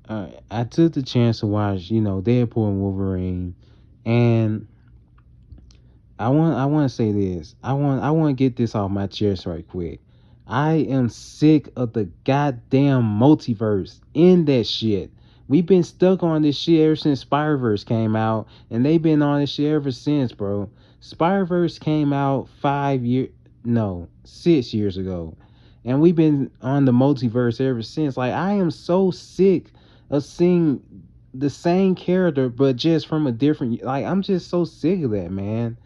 I took the chance to watch, Deadpool and Wolverine, and I want to say this. I want to get this off my chest right quick. I am sick of the goddamn multiverse in that shit. We've been stuck on this shit ever since Spider-Verse came out, and they've been on this shit ever since, bro. Spider-Verse came out 5 years, no, 6 years ago, and we've been on the multiverse ever since. Like, I am so sick of seeing the same character, but just from a different. Like, I'm just so sick of that, man.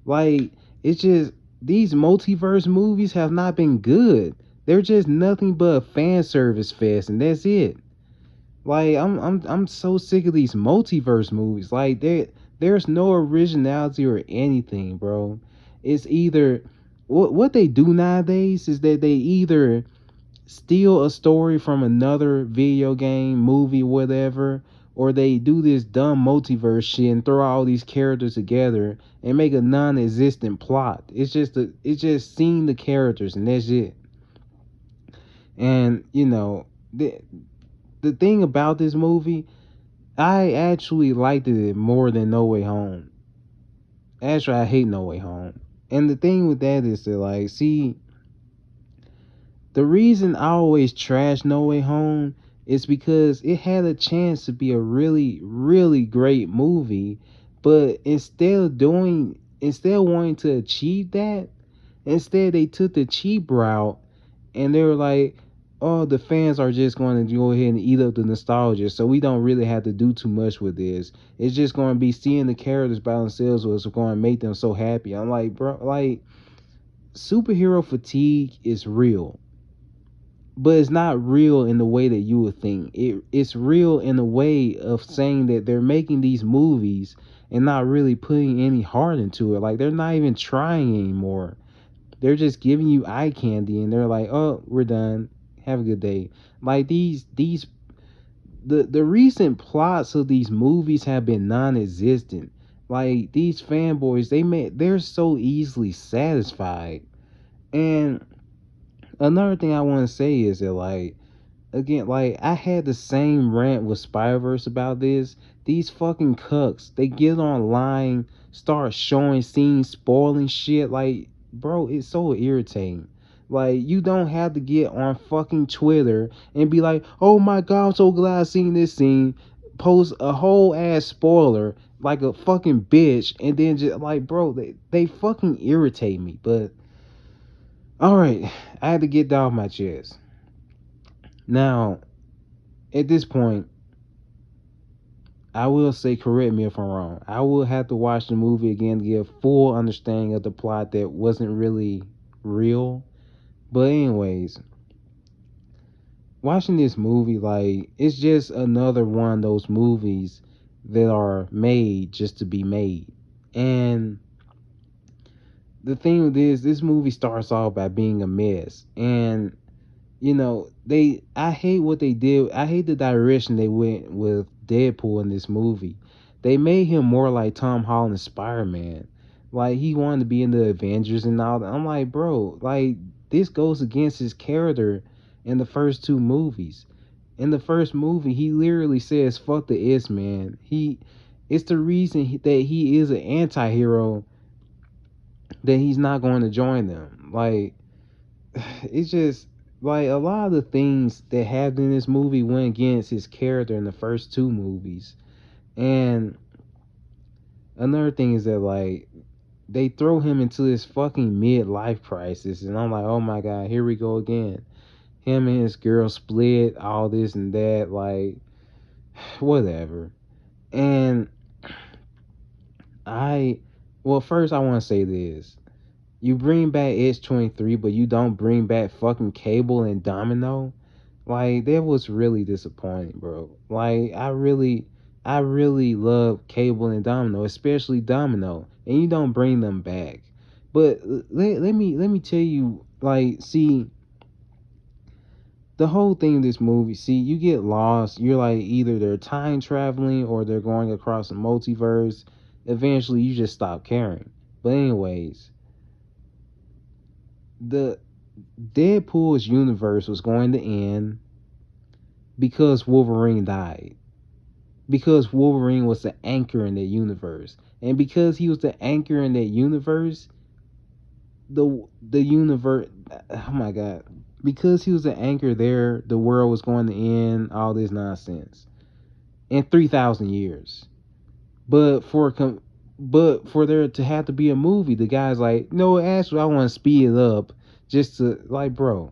Like, it's just these multiverse movies have not been good. They're just nothing but a fan service fest, and that's it. Like, I'm so sick of these multiverse movies. Like, there's no originality or anything, bro. It's either what they do nowadays is that they either steal a story from another video game, movie, whatever, or they do this dumb multiverse shit and throw all these characters together and make a non-existent plot. It's just seeing the characters and that's it. And the thing about this movie, I actually liked it more than No Way Home. Actually, I hate No Way Home. And the thing with that is that, like, see, the reason I always trash No Way Home is because it had a chance to be a really, really great movie, but instead of wanting to achieve that, instead they took the cheap route and they were like, oh, the fans are just going to go ahead and eat up the nostalgia, so we don't really have to do too much with this. It's just going to be seeing the characters by themselves was going to make them so happy. I'm like, bro, like, superhero fatigue is real, but it's not real in the way that you would think. It's real in the way of saying that they're making these movies and not really putting any heart into it. Like, they're not even trying anymore. They're just giving you eye candy and they're like, "Oh, we're done. Have a good day." Like, the recent plots of these movies have been non-existent. Like, these fanboys, they're so easily satisfied. And another thing I want to say is that, like, again, like, I had the same rant with Spider-Verse about this. These fucking cucks, they get online, start showing scenes, spoiling shit. Like, bro, it's so irritating. Like, you don't have to get on fucking Twitter and be like, oh my god, I'm so glad I seen this scene. Post a whole ass spoiler like a fucking bitch, and then just like, bro, they fucking irritate me. But alright, I had to get that off my chest. Now, at this point, I will say, correct me if I'm wrong. I will have to watch the movie again to get a full understanding of the plot that wasn't really real. But anyways, watching this movie, like, it's just another one of those movies that are made just to be made. And the thing with this movie starts off by being a mess. And I hate what they did. I hate the direction they went with Deadpool in this movie. They made him more like Tom Holland's Spider-Man. Like, he wanted to be in the Avengers and all that. I'm like, bro, like, this goes against his character in the first two movies. In the first movie, he literally says, fuck the S-Man. It's the reason that he is an anti-hero that he's not going to join them. Like, it's just like a lot of the things that happened in this movie went against his character in the first two movies. And another thing is that, like, they throw him into this fucking midlife crisis, and I'm like, oh my god, here we go again. Him and his girl split, all this and that, like, whatever. And I well, first I want to say this. You bring back H23, but you don't bring back fucking Cable and Domino. Like, that was really disappointing, bro. Like, I really love Cable and Domino, especially Domino, and you don't bring them back. But let me tell you, like, see, the whole thing of this movie, see, you get lost. You're like, either they're time traveling or they're going across a multiverse. Eventually, you just stop caring. But anyways, the Deadpool's universe was going to end, because Wolverine died. Because Wolverine was the anchor in that universe. And because he was the anchor in that universe, the universe, oh my god. Because he was the anchor there, the world was going to end, all this nonsense. In 3,000 years. But but for there to have to be a movie, the guy's like, no, actually, I want to speed it up, just to like, bro,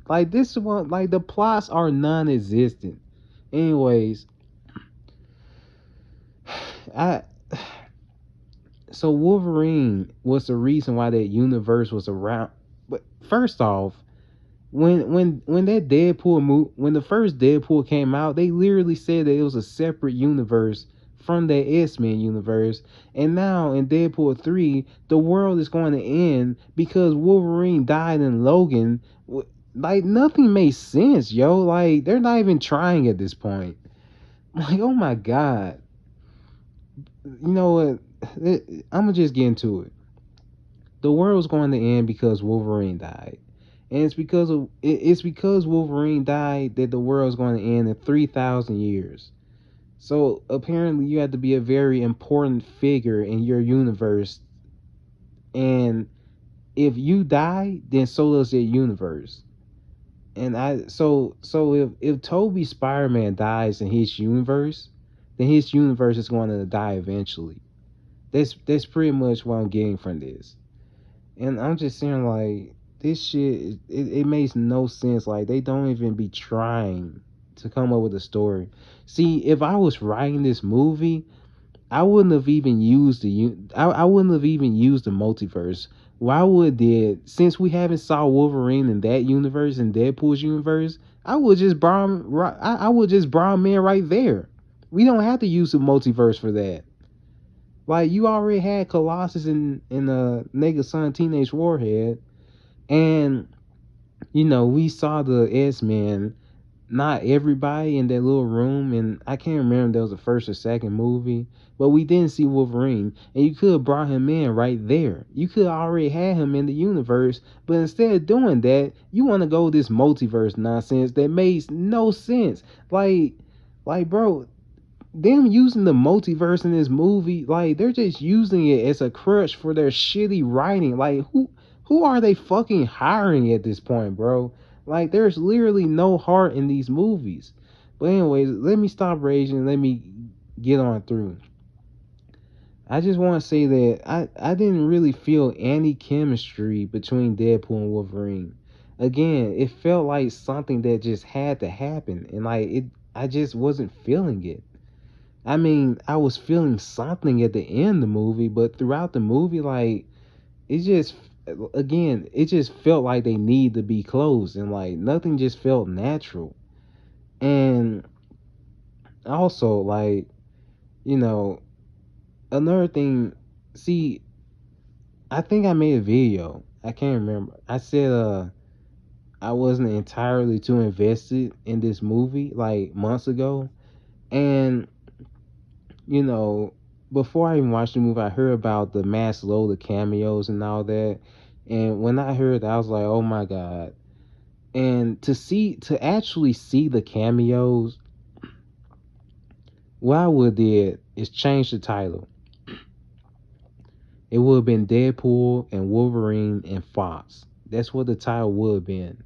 like this one, like the plots are non-existent. Anyways, I so Wolverine was the reason why that universe was around. But first off, when that Deadpool when the first Deadpool came out, they literally said that it was a separate universe from that X-Men universe. And now in Deadpool 3, the world is going to end because Wolverine died in Logan. Like nothing makes sense, yo. Like they're not even trying at this point. Like, oh my god. You know what? I'm gonna just get into it. The world's going to end because Wolverine died. And it's because Wolverine died that the world's going to end in 3,000 years. So apparently you have to be a very important figure in your universe, and if you die, then so does that universe. And if Toby Spider-Man dies in his universe, then his universe is going to die eventually. That's pretty much what I'm getting from this. And I'm just saying, like, this shit, it makes no sense. Like, they don't even be trying to come up with a story. See, if I was writing this movie, I wouldn't have even used I wouldn't have even used the multiverse. Why would did since we haven't saw Wolverine in that universe, in Deadpool's universe, I would just brought him in right there. We don't have to use the multiverse for that. Like you already had Colossus in Nigga Son Teenage Warhead, and we saw the X-Men. Not everybody in that little room, and I can't remember if that was the first or second movie, but we didn't see Wolverine, and you could have brought him in right there. You could have already had him in the universe, but instead of doing that, you want to go this multiverse nonsense that makes no sense. Like, bro, them using the multiverse in this movie, like they're just using it as a crutch for their shitty writing. Like who are they fucking hiring at this point, bro? Like there's literally no heart in these movies. But anyways, let me stop raging and let me get on through. I just want to say that I didn't really feel any chemistry between Deadpool and Wolverine. Again, it felt like something that just had to happen, and like it I just wasn't feeling it. I mean, I was feeling something at the end of the movie, but throughout the movie, like it just it just felt like they need to be closed, and like nothing just felt natural. And also, like you know, another thing. See, I think I made a video. I can't remember. I said I wasn't entirely too invested in this movie like months ago, and you know, before I even watched the movie, I heard about the mass load of cameos and all that. And when I heard that, I was like, oh my God. And to actually see the cameos, what I would did is change the title. It would have been Deadpool and Wolverine and Fox. That's what the title would have been.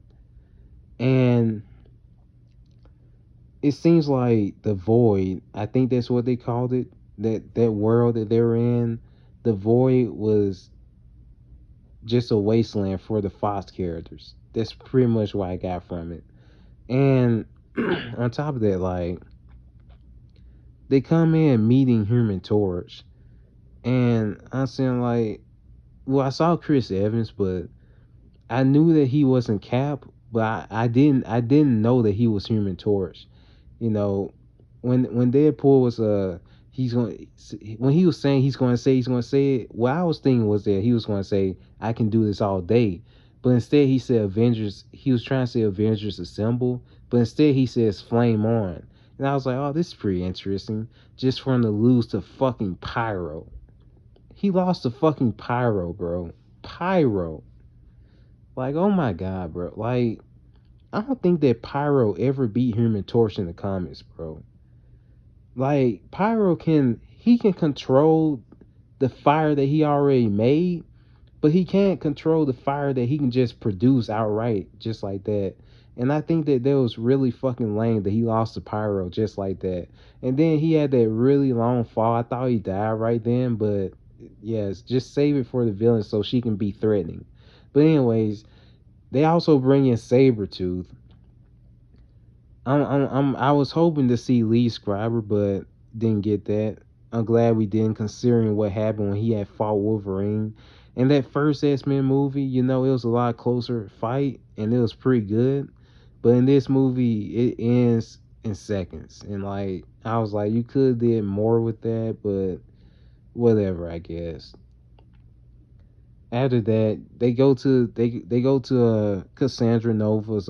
And it seems like the void, I think that's what they called it, that world that they were in, the void was just a wasteland for the Fox characters. That's pretty much what I got from it. And on top of that, like they come in meeting Human Torch, and I'm saying like, well, I saw Chris Evans, but I knew that he wasn't Cap, but I didn't know that he was Human Torch. You know, when Deadpool was he's going when he was saying he's going to say it, what I was thinking was that he was going to say I can do this all day, but instead he said Avengers. He was trying to say Avengers Assemble, but instead he says Flame On, and I was like, oh, this is pretty interesting. Just for him to lose to fucking Pyro. He lost to fucking Pyro, bro. Pyro. Like, oh my god, bro. Like I don't think that Pyro ever beat Human Torch in the comics, bro. Like Pyro can control the fire that he already made, but he can't control the fire that he can just produce outright, just like that. And I think that was really fucking lame that he lost to Pyro just like that. And then he had that really long fall. I thought he died right then, but yes, just save it for the villain so she can be threatening. But anyways, they also bring in Sabretooth. I was hoping to see Lee Scriber, but didn't get that. I'm glad we didn't, considering what happened when he had fought Wolverine. In that first X-Men movie, it was a lot closer fight, and it was pretty good. But in this movie, it ends in seconds, and like I was like, you could did more with that, but whatever, I guess. After that, they go to Cassandra Nova's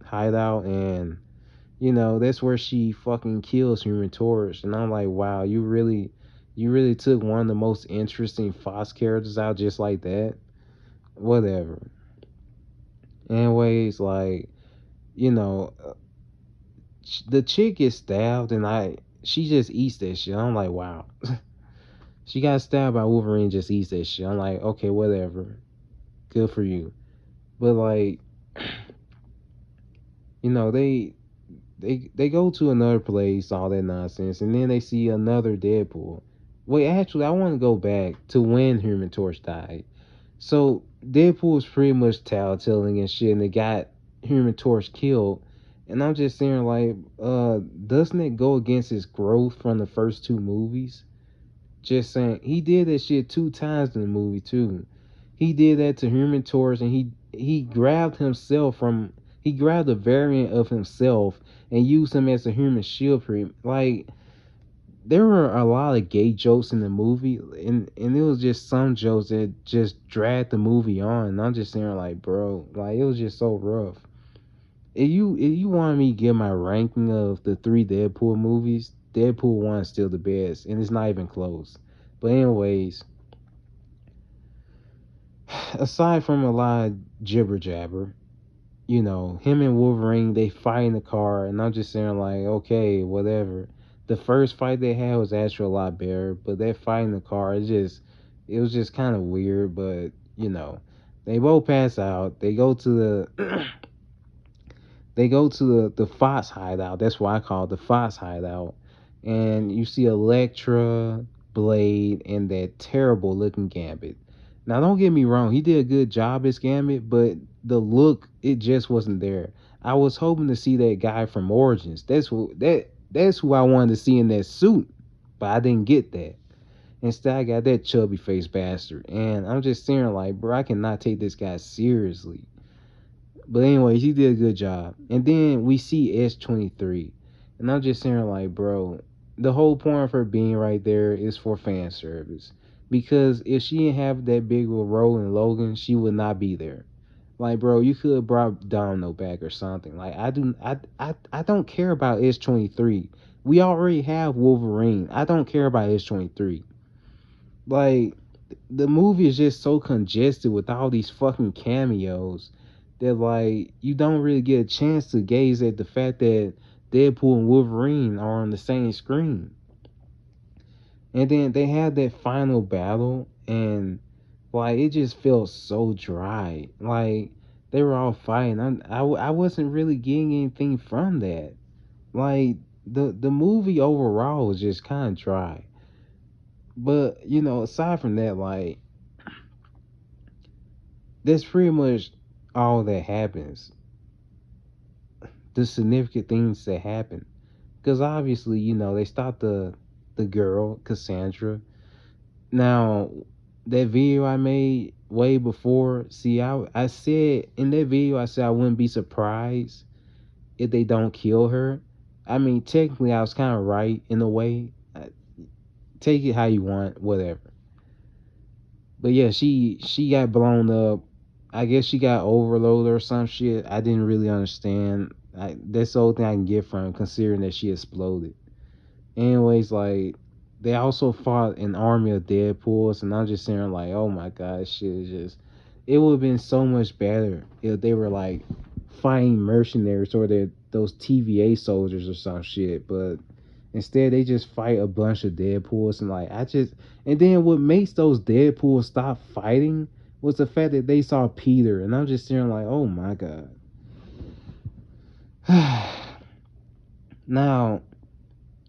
hideout, and that's where she fucking kills Human Torch. And I'm like, wow, you really took one of the most interesting Fox characters out just like that. Whatever. Anyways, like, you know, the chick gets stabbed, and she just eats that shit. I'm like, wow. She got stabbed by Wolverine, just eats that shit. I'm like, okay, whatever. Good for you. But like, they they go to another place, all that nonsense, and then they see another Deadpool. Wait, actually, I want to go back to when Human Torch died. So Deadpool was pretty much tattling and shit, and it got Human Torch killed. And I'm just saying, like, doesn't it go against his growth from the first two movies? Just saying, he did that shit two times in the movie too. He did that to Human Torch, and he grabbed himself from he grabbed a variant of himself and used him as a human shield. Like, there were a lot of gay jokes in the movie, and it was just some jokes that just dragged the movie on. And I'm just saying, like, bro, like, it was just so rough. If you want me to give my ranking of the three Deadpool movies, Deadpool 1 is still the best, and it's not even close. But anyways, aside from a lot of jibber jabber, him and Wolverine, they fight in the car, and I'm just saying, like, okay, whatever. The first fight they had was actually a lot better, but that fight in the car, it was just kind of weird. But they both pass out. They go to the they go to the Fox hideout. That's why I call it the Fox hideout. And you see Elektra, Blade, and that terrible looking Gambit. Now, don't get me wrong, he did a good job as Gambit, but the look, it just wasn't there. I was hoping to see that guy from Origins. That's who I wanted to see in that suit, but I didn't get that. Instead, I got that chubby faced bastard, and I'm just staring like, bro, I cannot take this guy seriously. But anyways, he did a good job. And then we see S23. And I'm just saying, like, bro, the whole point of her being right there is for fan service. Because if she didn't have that big of a role in Logan, she would not be there. Like, bro, you could have brought Domino back or something. Like, I don't care about S23. We already have Wolverine. I don't care about S23. Like, the movie is just so congested with all these fucking cameos that, like, you don't really get a chance to gaze at the fact that Deadpool and Wolverine are on the same screen. And then they had that final battle, and like, it just felt so dry. Like, they were all fighting. I wasn't really getting anything from that. Like, the movie overall was just kind of dry. But aside from that, like, that's pretty much all that happens. The significant things that happen, because obviously, they stopped the girl Cassandra. Now, that video I made way before, see, I said in that video, I said I wouldn't be surprised if they don't kill her. I mean, technically, I was kind of right in a way. Take it how you want, whatever. But yeah, she got blown up. I guess she got overloaded or some shit. I didn't really understand. That's the only thing I can get from it, considering that she exploded. Anyways, like, they also fought an army of Deadpools, and I'm just saying, like, oh my god, shit is just. It would have been so much better if they were like fighting mercenaries or they're those TVA soldiers or some shit, but instead they just fight a bunch of Deadpools and like I just and then what makes those Deadpools stop fighting was the fact that they saw Peter and I'm just staring like, oh my god. Now,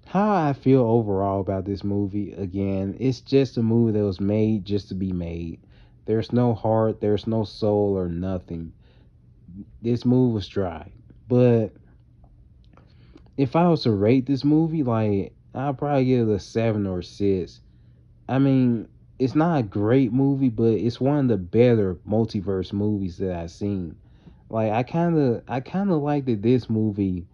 how I feel overall about this movie, again, it's just a movie that was made just to be made. There's no heart, there's no soul or nothing. This movie was dry. But if I was to rate this movie, like I'd probably give it a 7 or 6. I mean, it's not a great movie, but it's one of the better multiverse movies that I've seen. Like I kinda liked this movie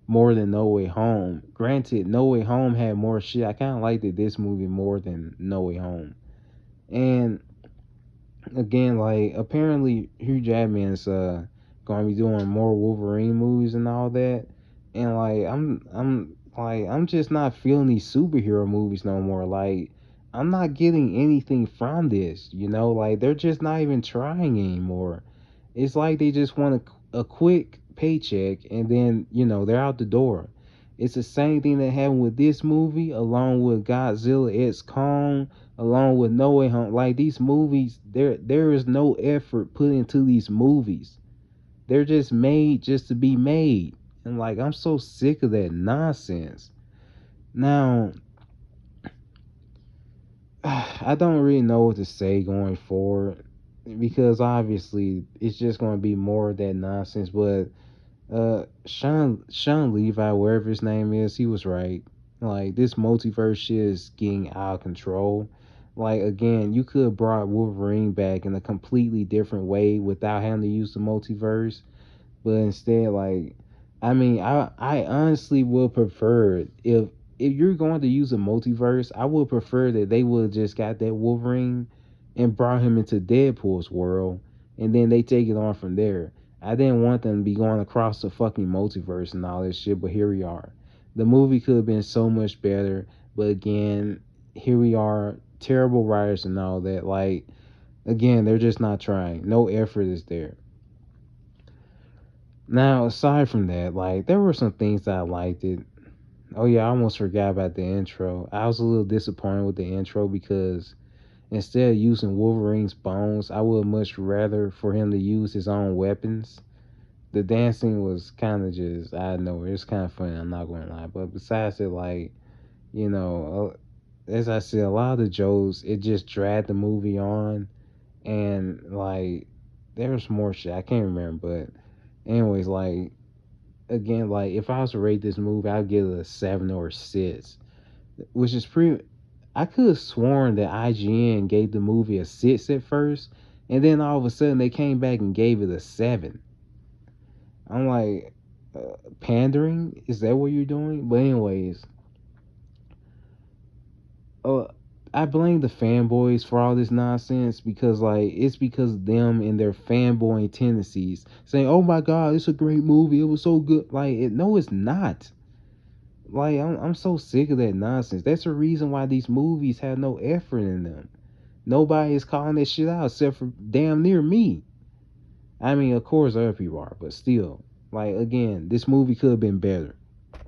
more than No Way Home. Granted, No Way Home had more shit. I kinda liked this movie more than No Way Home. And again, like apparently Hugh Jackman's gonna be doing more Wolverine movies and all that. And like I'm just not feeling these superhero movies no more. Like I'm not getting anything from this, like they're just not even trying anymore. It's like they just want a quick paycheck and then, they're out the door. It's the same thing that happened with this movie, along with Godzilla X Kong, along with No Way Home. Like these movies, there is no effort put into these movies. They're just made just to be made. And like I'm so sick of that nonsense. Now, I don't really know what to say going forward because obviously it's just going to be more of that nonsense. But Sean Levi, wherever his name is, he was right. Like this multiverse shit is getting out of control. Like again, you could have brought Wolverine back in a completely different way without having to use the multiverse. But instead, like, I mean, I honestly would prefer if you're going to use a multiverse, I would prefer that they would have just got that Wolverine and brought him into Deadpool's world, and then they take it on from there. I didn't want them to be going across the fucking multiverse and all this shit, but here we are. The movie could have been so much better, but again, here we are, terrible writers and all that. Like, again, they're just not trying. No effort is there. Now, aside from that, like there were some things that I liked it. Oh yeah, I almost forgot about the intro. I was a little disappointed with the intro because instead of using Wolverine's bones, I would much rather for him to use his own weapons. The dancing was kind of just I don't know, it's kind of funny. I'm not gonna lie, but besides it, like as I said, a lot of the jokes it just dragged the movie on, and like there was more shit I can't remember, but anyways, like again, like if I was to rate this movie, I'd give it a 7 or 6, which is pretty. I could have sworn that IGN gave the movie a 6 at first, and then all of a sudden they came back and gave it a 7. I'm like, pandering? Is that what you're doing? But anyways, uh, I blame the fanboys for all this nonsense because like it's because of them and their fanboy tendencies saying, "Oh my God, it's a great movie. It was so good." Like, no, it's not. Like I'm so sick of that nonsense. That's the reason why these movies have no effort in them. Nobody is calling that shit out except for damn near me. I mean, of course other people are, but still, like again, this movie could have been better.